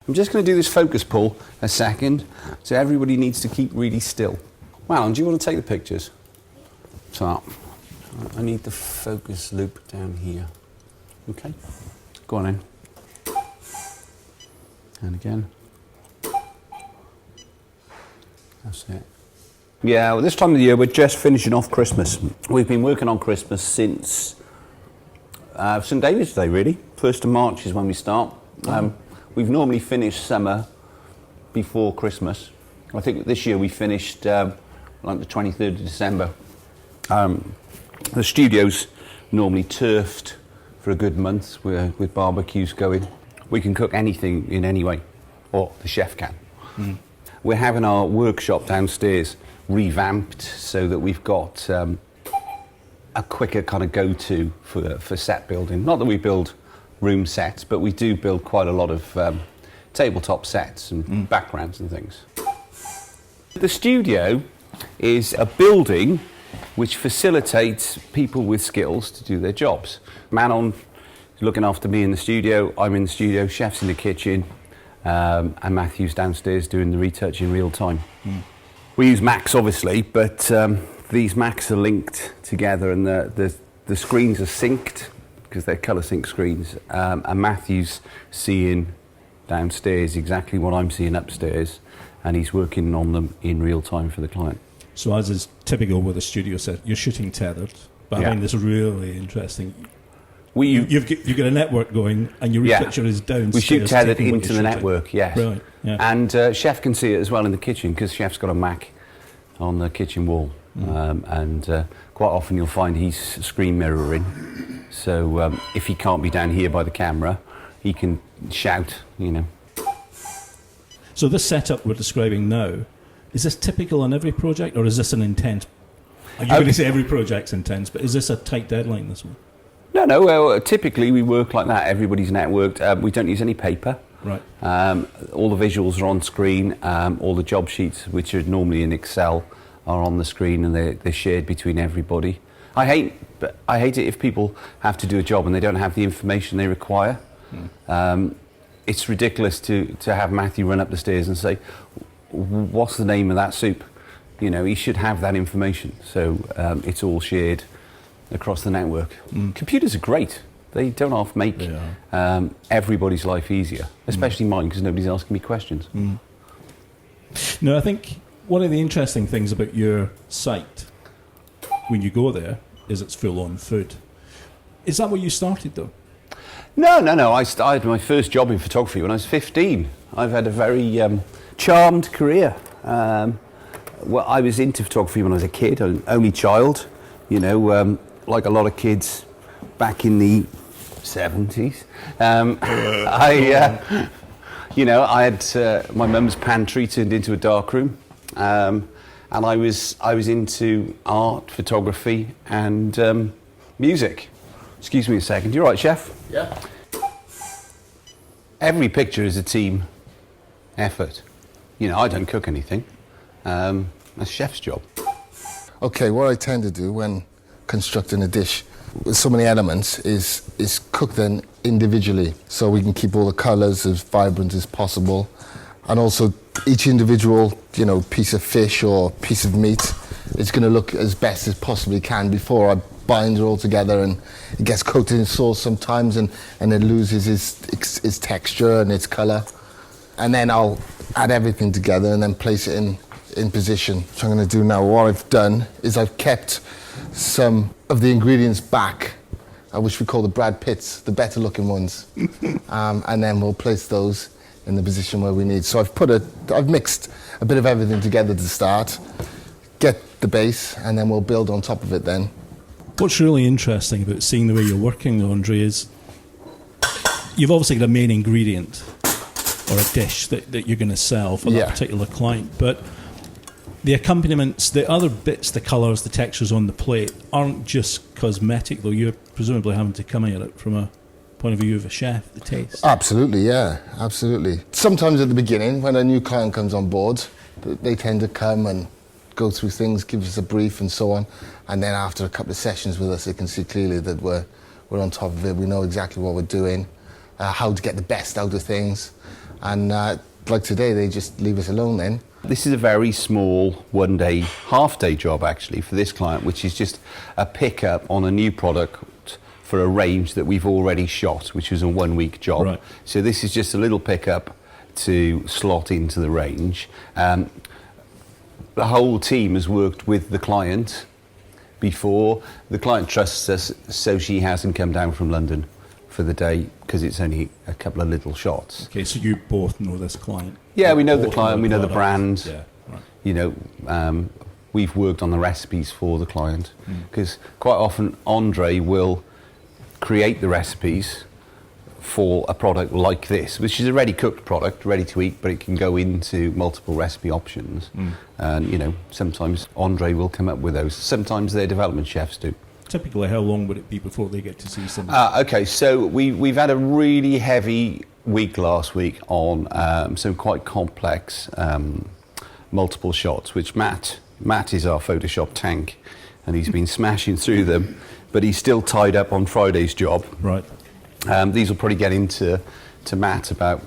I'm just going to do this focus pull a second, so everybody needs to keep really still. Alan, do you want to take the pictures? So, I need the focus loop down here. Okay, go on in. And again. That's it. Yeah, well, this time of the year we're just finishing off Christmas. We've been working on Christmas since St David's Day, really. 1st of March is when we start. We've normally finished summer before Christmas. I think this year we finished like the 23rd of December. The studio's normally turfed for a good month with barbecues going. We can cook anything in any way, or the chef can. We're having our workshop downstairs revamped so that we've got a quicker kind of go-to for set building. Not that we build room sets, but we do build quite a lot of tabletop sets and backgrounds and things. The studio is a building which facilitates people with skills to do their jobs. Manon is looking after me in the studio, I'm in the studio, chef's in the kitchen, and Matthew's downstairs doing the retouch in real time. We use Macs obviously, but these Macs are linked together and the screens are synced because they're colour sync screens, and Matthew's seeing downstairs exactly what I'm seeing upstairs, and he's working on them in real time for the client. So as is typical with a studio set, you're shooting tethered, but I find this really interesting. You've got a network going, and your retoucher is downstairs. We shoot tethered into the network, yes. Brilliant. Yeah. And Chef can see it as well in the kitchen, because Chef's got a Mac on the kitchen wall, and quite often you'll find he's screen mirroring. So if he can't be down here by the camera, he can shout, you know. So this setup we're describing now, is this typical on every project, or is this an intense? You're going to say every project's intense, but is this a tight deadline, this one? No, well, typically we work like that. Everybody's networked. We don't use any paper. Right. All the visuals are on screen. All the job sheets, which are normally in Excel, are on the screen, and they're shared between everybody. I hate it if people have to do a job and they don't have the information they require. It's ridiculous to have Matthew run up the stairs and say, what's the name of that soup? You know, he should have that information. So it's all shared across the network. Computers are great. They don't half make everybody's life easier, especially mine, because nobody's asking me questions. No, I think one of the interesting things about your site, when you go there, is it's full-on food. Is that where you started, though? No. I started my first job in photography when I was 15. I've had a very charmed career. Well, I was into photography when I was a kid, an only child, you know, like a lot of kids back in the 70s. I had my mum's pantry turned into a darkroom, and I was into art, photography, and music. Excuse me a second. You all right, Chef? Yeah. Every picture is a team effort. You know, I don't cook anything. That's Chef's job. Okay, what I tend to do when constructing a dish with so many elements is cook them individually, so we can keep all the colours as vibrant as possible, and also each individual, you know, piece of fish or piece of meat is going to look as best as possibly can before I bind it all together, and it gets coated in sauce sometimes, and it loses its texture and its colour, and then I'll add everything together and then place it in position, which I'm going to do now. What I've done is I've kept some of the ingredients back, which we call the Brad Pitts, the better looking ones, and then we'll place those in the position where we need. So I've mixed a bit of everything together to start, get the base, and then we'll build on top of it then. What's really interesting about seeing the way you're working, Andre, is you've obviously got a main ingredient or a dish that you're going to sell for that particular client, but the accompaniments, the other bits, the colours, the textures on the plate aren't just cosmetic, though. You're presumably having to come at it from a point of view of a chef, the taste. Absolutely, yeah, absolutely. Sometimes at the beginning, when a new client comes on board, they tend to come and go through things, give us a brief and so on, and then after a couple of sessions with us, they can see clearly that we're on top of it. We know exactly what we're doing, how to get the best out of things, And like today, they just leave us alone then. This is a very small one-day, half-day job actually for this client, which is just a pickup on a new product for a range that we've already shot, which was a 1 week job. Right. So this is just a little pickup to slot into the range. The whole team has worked with the client before. The client trusts us, so she hasn't come down from London for the day because it's only a couple of little shots. Okay, so you both know this client? Yeah, we know the Both client, we know the product. brand. Yeah, right. You know, we've worked on the recipes for the client because quite often Andre will create the recipes for a product like this, which is a ready cooked product, ready to eat, but it can go into multiple recipe options. And you know, sometimes Andre will come up with those. Sometimes their development chefs do. Typically, how long would it be before they get to see something? Okay, so we've had a really heavy week last week on some quite complex multiple shots, which Matt is our Photoshop tank, and he's been smashing through them, but he's still tied up on Friday's job. Right. These will probably get into Matt about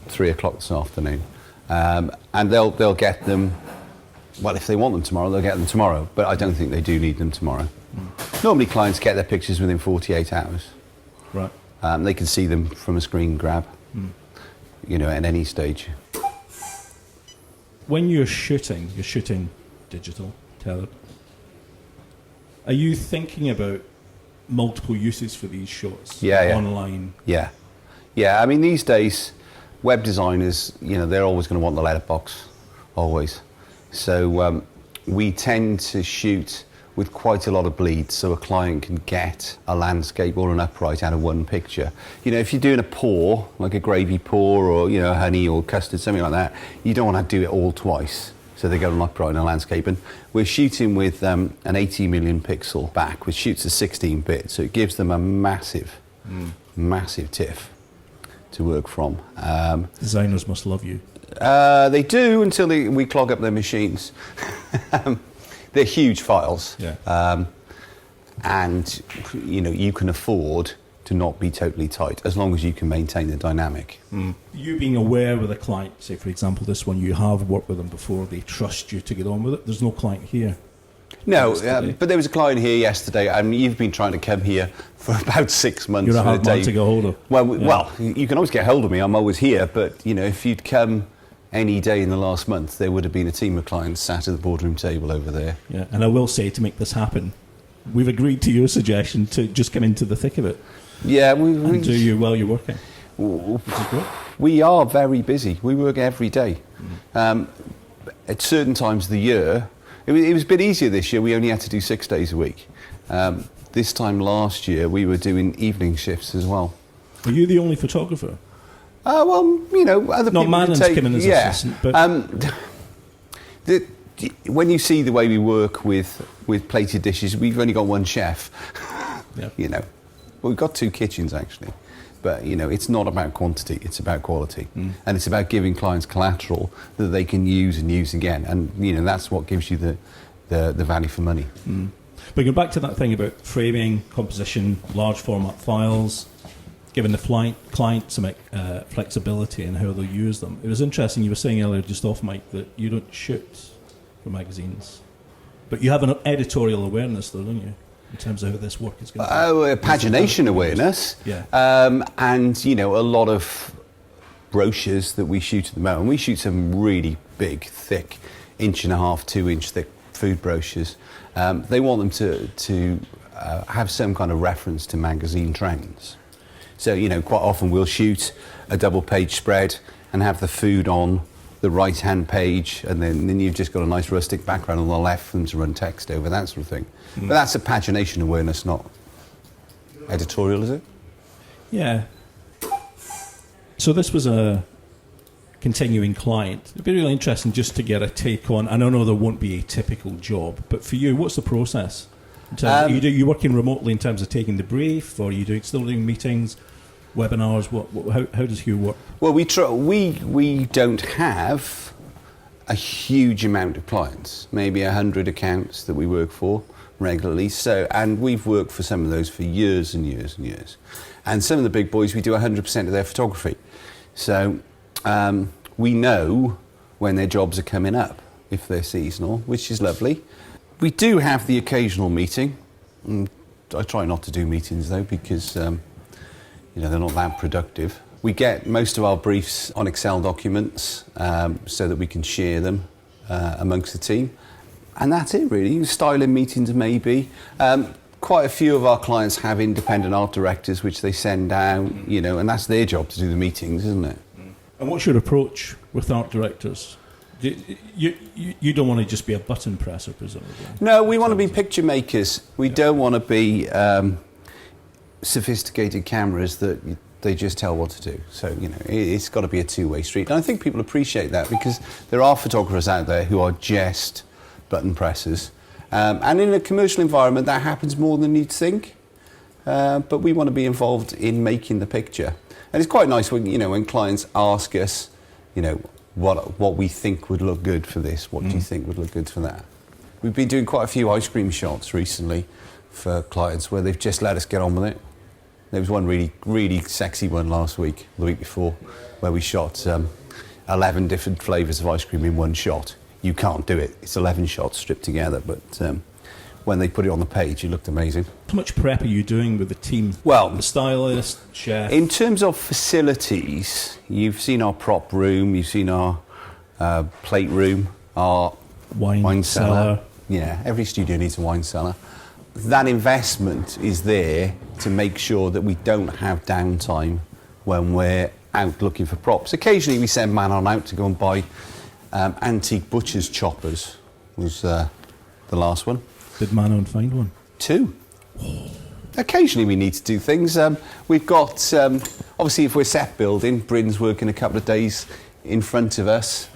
3 o'clock this afternoon, and they'll get them. Well, if they want them tomorrow, they'll get them tomorrow. But I don't think they do need them tomorrow. Normally, clients get their pictures within 48 hours. Right. They can see them from a screen grab. You know, at any stage. When you're shooting digital, tethered. Are you thinking about multiple uses for these shots? Yeah. Online? Yeah. I mean, these days, web designers, you know, they're always going to want the letterbox, always. So we tend to shoot with quite a lot of bleed, so a client can get a landscape or an upright out of one picture. You know, if you're doing a pour, like a gravy pour, or you know, honey or custard, something like that, you don't want to do it all twice. So they go an upright and a landscape, and we're shooting with an 80 million pixel back, which shoots a 16-bit, so it gives them a massive TIFF to work from. Designers must love you. They do until we clog up their machines. They're huge files, and you know, you can afford to not be totally tight as long as you can maintain the dynamic. You being aware with a client, say for example this one, you have worked with them before, they trust you to get on with it. There's no client here. No, but there was a client here yesterday, and you've been trying to come here for about 6 months. You're a hard man to get hold of. Well, you can always get hold of me. I'm always here, but you know, if you'd come any day in the last month, there would have been a team of clients sat at the boardroom table over there. Yeah, and I will say, to make this happen, we've agreed to your suggestion to just come into the thick of it. Yeah, and do you while you're working. Which is great. We are very busy. We work every day. At certain times of the year, it was a bit easier this year. We only had to do 6 days a week. This time last year, we were doing evening shifts as well. Are you the only photographer? Well, you know, other people Mannon's take... come in as assistant, but... when you see the way we work with plated dishes, we've only got one chef. Yeah. You know, well, we've got 2 kitchens actually, but you know, it's not about quantity; it's about quality, and it's about giving clients collateral that they can use and use again, and you know, that's what gives you the value for money. But going back to that thing about framing, composition, large format files, giving the client some flexibility in how they'll use them. It was interesting, you were saying earlier just off mic that you don't shoot for magazines, but you have an editorial awareness though, don't you, in terms of how this work is going to Pagination awareness, and you know, a lot of brochures that we shoot at the moment. We shoot some really big, thick, 1.5 to 2 inch thick food brochures. They want them to have some kind of reference to magazine trends. So, you know, quite often we'll shoot a double-page spread and have the food on the right-hand page, and then you've just got a nice rustic background on the left for them to run text over, that sort of thing. But that's a pagination awareness, not editorial, is it? Yeah. So this was a continuing client. It'd be really interesting just to get a take on, and I know there won't be a typical job, but for you, what's the process? In terms of, you working remotely in terms of taking the brief, or are you still doing meetings, webinars? How does Huw work? Well, we don't have a huge amount of clients, maybe 100 accounts that we work for regularly. So, and we've worked for some of those for years and years and years. And some of the big boys, we do 100% of their photography. So we know when their jobs are coming up, if they're seasonal, which is lovely. We do have the occasional meeting. I try not to do meetings though, because they're not that productive. We get most of our briefs on Excel documents so that we can share them amongst the team. And that's it really. Styling meetings maybe. Quite a few of our clients have independent art directors which they send out, and that's their job to do the meetings, isn't it? And what's your approach with art directors? You don't want to just be a button presser, presumably. No, we want to be picture makers. We don't want to be sophisticated cameras that they just tell what to do. So, it's got to be a two-way street. And I think people appreciate that, because there are photographers out there who are just button pressers. And in a commercial environment, that happens more than you'd think. But we want to be involved in making the picture. And it's quite nice when clients ask us, what we think would look good for this. What do you think would look good for that? We've been doing quite a few ice cream shots recently for clients where they've just let us get on with it. There was one really, really sexy one the week before, where we shot 11 different flavours of ice cream in one shot. You can't do it. It's 11 shots stripped together, but when they put it on the page, it looked amazing. How much prep are you doing with the team? Well, the stylist, chef. In terms of facilities, you've seen our prop room, you've seen our plate room, our wine cellar. Yeah, every studio needs a wine cellar. That investment is there to make sure that we don't have downtime when we're out looking for props. Occasionally we send Manon out to go and buy antique butcher's choppers, was the last one. Did Manon find one? 2. Occasionally we need to do things. We've got, obviously if we're set building, Bryn's working a couple of days in front of us,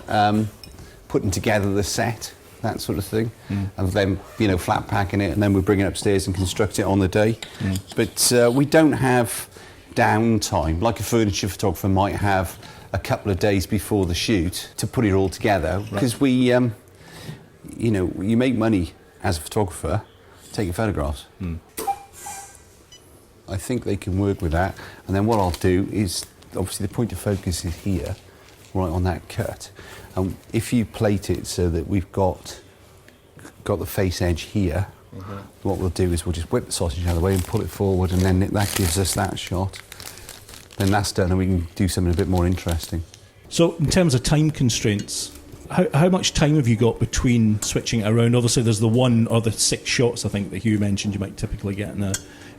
putting together the set, that sort of thing, and then, flat packing it, and then we bring it upstairs and construct it on the day. But we don't have downtime, like a furniture photographer might have a couple of days before the shoot to put it all together, because we, you make money as a photographer taking photographs. I think they can work with that. And then what I'll do is, obviously the point of focus is here, right on that cut. And if you plate it so that we've got the face edge here, what we'll do is we'll just whip the sausage out of the way and pull it forward, and then that gives us that shot. Then that's done and we can do something a bit more interesting. So in terms of time constraints, how much time have you got between switching it around? Obviously there's the 1 or the 6 shots, I think, that Huw mentioned you might typically get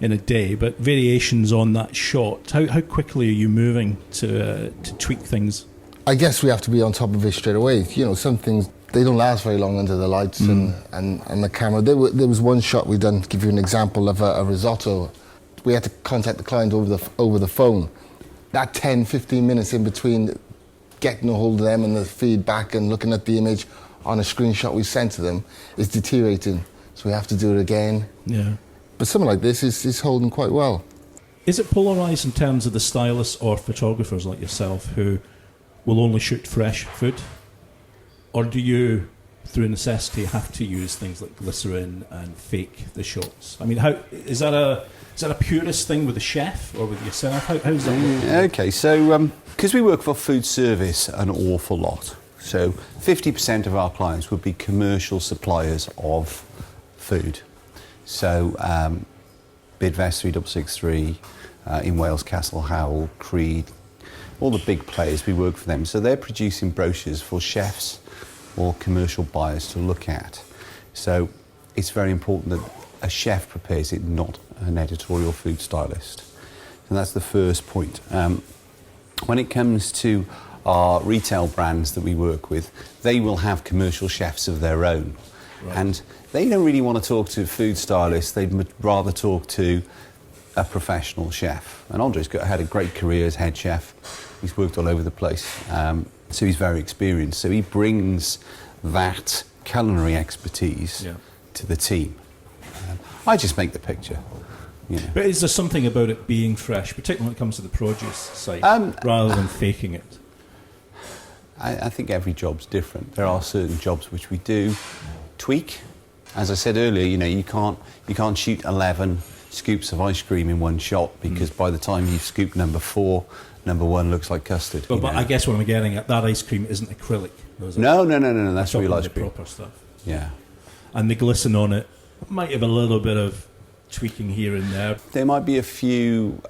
in a day, but variations on that shot, how quickly are you moving to tweak things? I guess we have to be on top of it straight away. Some things, they don't last very long under the lights and the camera. There was one shot we done, to give you an example of a risotto. We had to contact the client over the phone. That 10-15 minutes in between getting a hold of them and the feedback and looking at the image on a screenshot we sent to them is deteriorating. So we have to do it again. Yeah. But something like this is holding quite well. Is it polarised in terms of the stylists or photographers like yourself who will only shoot fresh food? Or do you, through necessity, have to use things like glycerin and fake the shots? I mean, is that a purist thing with the chef or with yourself? How's that work? Okay, so because we work for food service an awful lot, so 50% of our clients would be commercial suppliers of food. So Bidvest 3663, in Wales, Castle Howell, Creed, all the big players, we work for them. So they're producing brochures for chefs or commercial buyers to look at. So it's very important that a chef prepares it, not an editorial food stylist. And that's the first point. When it comes to our retail brands that we work with, they will have commercial chefs of their own. Right. And they don't really want to talk to food stylists, they'd rather talk to a professional chef. And Andre's had a great career as head chef. He's worked all over the place, so he's very experienced. So he brings that culinary expertise to the team. I just make the picture. But is there something about it being fresh, particularly when it comes to the produce side, rather than faking it? I think every job's different. There are certain jobs which we do tweak. As I said earlier, you can't shoot 11 scoops of ice cream in one shot, because by the time you've scooped number 4, number one looks like custard. But I guess what I'm getting at, that ice cream isn't acrylic. No, that's real ice cream. Proper stuff. Yeah. And the glisten on it might have a little bit of tweaking here and there. There might be a few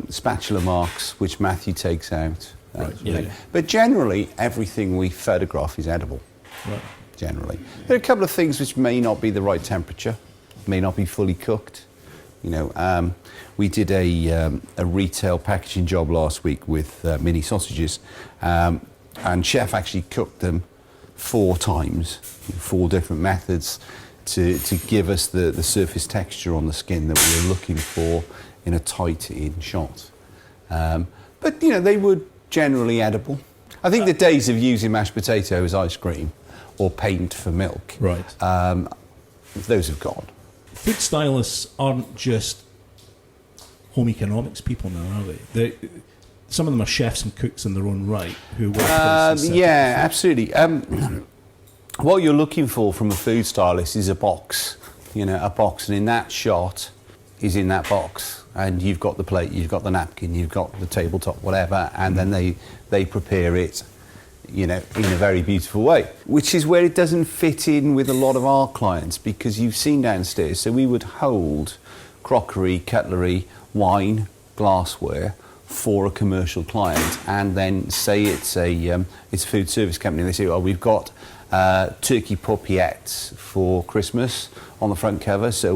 spatula marks which Matthew takes out. Right, yeah. But generally, everything we photograph is edible. Right. Generally. There are a couple of things which may not be the right temperature, may not be fully cooked. We did a retail packaging job last week with mini sausages, and chef actually cooked them 4 times, 4 different methods to give us the surface texture on the skin that we were looking for in a tight-in shot. But they were generally edible. I think the days of using mashed potato as ice cream or paint for milk, right, those have gone. Food stylists aren't just home economics people now, are they? Some of them are chefs and cooks in their own right who work. Yeah, absolutely. What you're looking for from a food stylist is a box, a box, and in that shot is in that box, and you've got the plate, you've got the napkin, you've got the tabletop, whatever, and then they prepare it, in a very beautiful way, which is where it doesn't fit in with a lot of our clients, because you've seen downstairs, so we would hold crockery, cutlery, wine, glassware for a commercial client, and then say it's a food service company. They say, "Oh, we've got turkey paupiètes for Christmas on the front cover, so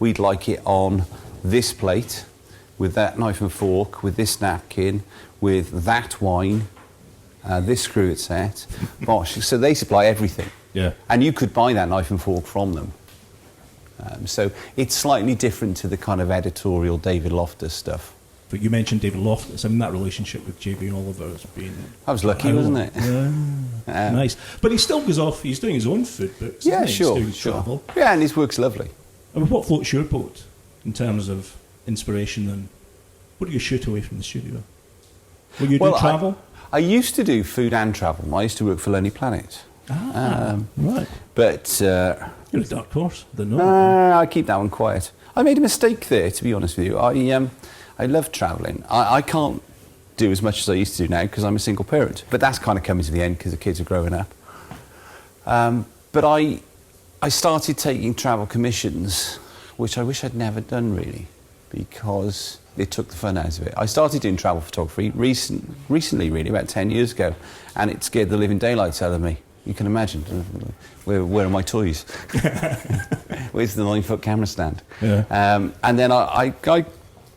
we'd like it on this plate with that knife and fork, with this napkin, with that wine, this screw set." Bosh. So they supply everything. Yeah. And you could buy that knife and fork from them. So it's slightly different to the kind of editorial David Loftus stuff. But you mentioned David Loftus. I mean, that relationship with JB Oliver has been... I was lucky, wasn't it? Yeah. Nice. But he still goes off, he's doing his own food books. Yeah, isn't he? sure. He's doing travel. Yeah, and his work's lovely. I mean, what floats your boat in terms of inspiration, and what do you shoot away from the studio? Will you do travel? I used to do food and travel. I used to work for Lonely Planet. Right. But... you're a dark horse. I keep that one quiet. I made a mistake there, to be honest with you. I love travelling. I can't do as much as I used to do now because I'm a single parent. But that's kind of coming to the end because the kids are growing up. But I started taking travel commissions, which I wish I'd never done really, because it took the fun out of it. I started doing travel photography recently, really, about 10 years ago, and it scared the living daylights out of me. You can imagine. Where are my toys? Where's the 9-foot camera stand? Yeah. And then I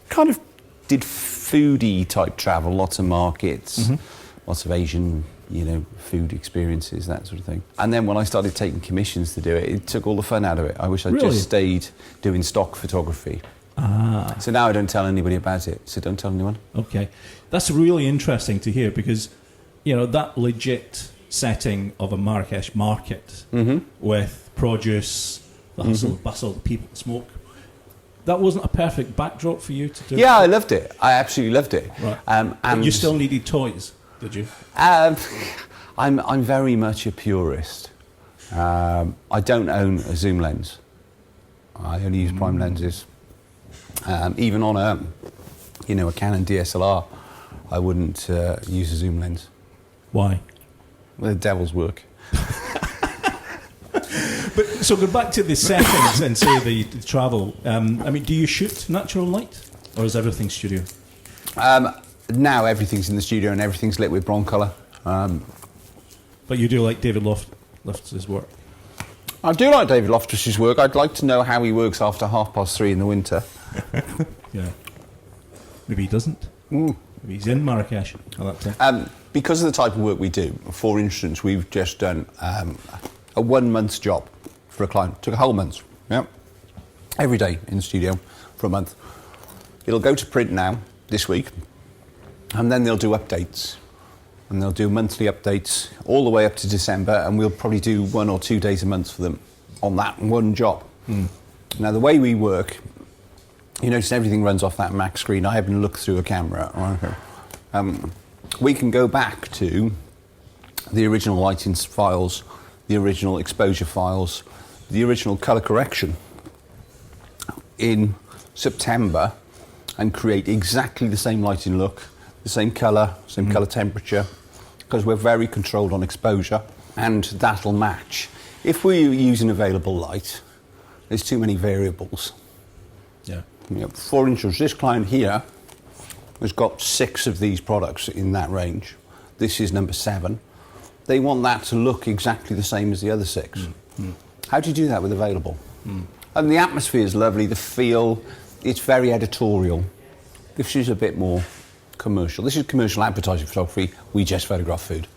kind of did foodie type travel, lots of markets, lots of Asian, food experiences, that sort of thing. And then when I started taking commissions to do it, it took all the fun out of it. I wish I'd just stayed doing stock photography. So now I don't tell anybody about it, so don't tell anyone. Okay. That's really interesting to hear because, that legit setting of a Marrakesh market with produce, the hustle, the bustle, the people, the smoke, that wasn't a perfect backdrop for you to do? Yeah, I loved it. I absolutely loved it. Right. And you still needed toys, did you? I'm very much a purist. I don't own a zoom lens. I only use prime lenses. Even on a Canon DSLR, I wouldn't use a zoom lens. Why? The devil's work. But so go back to the settings and say the travel. Do you shoot natural light, or is everything studio? Now everything's in the studio and everything's lit with broncolor. But you do like David Loftus's work? I do like David Loftus's work. I'd like to know how he works after 3:30 in the winter. Yeah. Maybe he doesn't. Maybe he's in Marrakesh at that time. Because of the type of work we do, for instance, we've just done a 1 month's job for a client. Took a whole month. Yeah. Every day in the studio for a month. It'll go to print now, this week, and then they'll do updates. And they'll do monthly updates all the way up to December, and we'll probably do 1 or 2 days a month for them on that one job. Now, the way we work, you notice everything runs off that Mac screen. I haven't looked through a camera. We can go back to the original lighting files, the original exposure files, the original colour correction in September and create exactly the same lighting look the same colour temperature, because we're very controlled on exposure, and that'll match. If we're using available light, there's too many variables. Yeah. For instance, this client here has got 6 of these products in that range. This is number 7. They want that to look exactly the same as the other 6. How do you do that with available? And the atmosphere is lovely, the feel, it's very editorial. This is a bit more commercial. This is commercial advertising photography. We just photograph food.